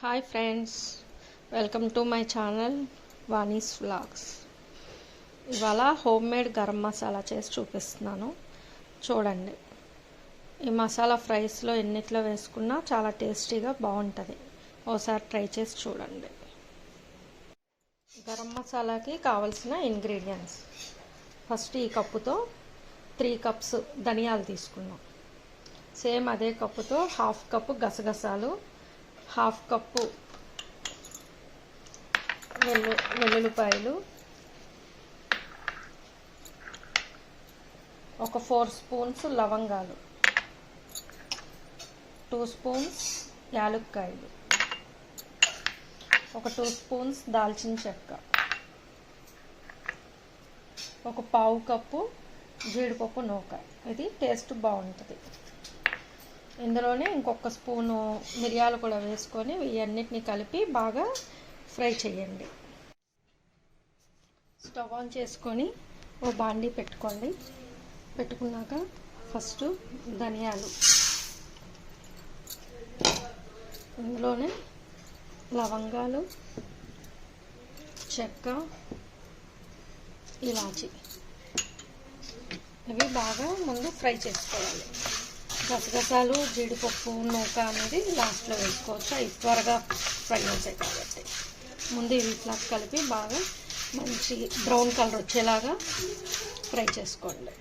Hi friends, welcome to my channel Vani's vlogs. ఇవాళ home made garam masala చేసి చూపిస్తున్నాను. చూడండి, ఈ మసాలా ఫ్రైస్లో ఎన్నిట్లో వేసుకున్నా చాలా టేస్టీగా బాగుంటుంది. ఓసారి ట్రై చేసి చూడండి. గరం మసాలాకి కావలసిన ఇంగ్రీడియంట్స్: ఫస్ట్ ఈ కప్పుతో 3 కప్స్ ధనియాలు తీసుకున్నాం. సేమ్ అదే కప్పుతో 1/2 కప్పు గసగసాలు, 1/2 కప్పు వెల్లుల్లిపాయలు, ఒక 4 స్పూన్స్ లవంగాలు, 2 స్పూన్స్ యాలక్కాయలు, ఒక 2 స్పూన్స్ దాల్చిన చెక్క, ఒక 1/2 కప్పు జీడిపప్పు నూక. ఇది టేస్ట్ బాగుంటుంది. ఇందులోనే ఇంకొక స్పూను మిరియాలు కూడా వేసుకొని ఇవన్నిటిని కలిపి బాగా ఫ్రై చేయండి. స్టవ్ ఆన్ చేసుకొని ఓ బాండీ పెట్టుకోండి. పెట్టుకున్నాక ఫస్ట్ ధనియాలు, ఇందులోనే లవంగాలు, చెక్క, ఇలాచి ఇవి బాగా ముందు ఫ్రై చేసుకోవాలి. గసగసాలు, జీడిపప్పు నూక అనేది లాస్ట్లో వేసుకోవచ్చు, అవి త్వరగా ఫ్రై అవుతాయి కాబట్టి. ముందు వీటిలా కలిపి బాగా మంచి బ్రౌన్ కలర్ వచ్చేలాగా ఫ్రై చేసుకోండి.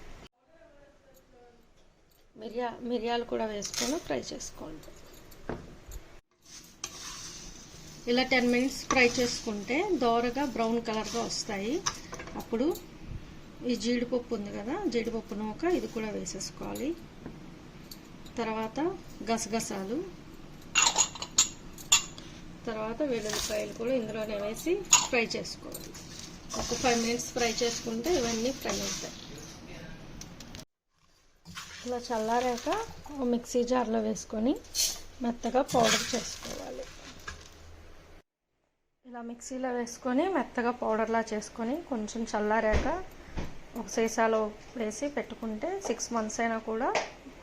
మిరియాలు కూడా వేసుకొని ఫ్రై చేసుకోండి. ఇలా 10 మినిట్స్ ఫ్రై చేసుకుంటే దోరగా బ్రౌన్ కలర్గా వస్తాయి. అప్పుడు ఈ జీడిపప్పు ఉంది కదా, జీడిపప్పు నూక ఇది కూడా వేసేసుకోవాలి. తర్వాత గసగసాలు, తర్వాత వెల్లుల్లిపాయలు కూడా ఇందులోనే వేసి ఫ్రై చేసుకోవాలి. ఒక 5 మినిట్స్ ఫ్రై చేసుకుంటే ఇవన్నీ ఫ్రై అవుతాయి. ఇలా చల్లారాక మిక్సీ జార్లో వేసుకొని మెత్తగా పౌడర్ చేసుకోవాలి. ఇలా మిక్సీలో వేసుకొని మెత్తగా పౌడర్లా చేసుకొని కొంచెం చల్లారాక ఒక సీసాలో వేసి పెట్టుకుంటే 6 మంత్స్ అయినా కూడా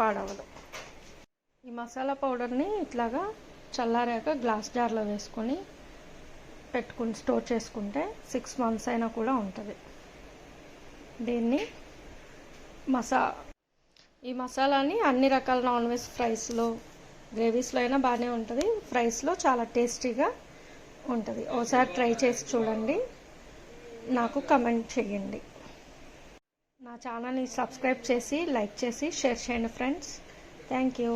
పాడవదు. ఈ మసాలా పౌడర్ని ఇట్లాగా చల్లారాక గ్లాస్ జార్లో వేసుకొని స్టోర్ చేసుకుంటే 6 మంత్స్ అయినా కూడా ఉంటుంది. దీన్ని ఈ మసాలాని అన్ని రకాల నాన్ వెజ్ ఫ్రైస్లో, గ్రేవీస్లో అయినా బాగానే ఉంటుంది. ఫ్రైస్లో చాలా టేస్టీగా ఉంటుంది. ఒకసారి ట్రై చేసి చూడండి, నాకు కమెంట్ చేయండి. నా ఛానల్ని సబ్స్క్రైబ్ చేసి లైక్ చేసి షేర్ చేయండి ఫ్రెండ్స్. Thank you.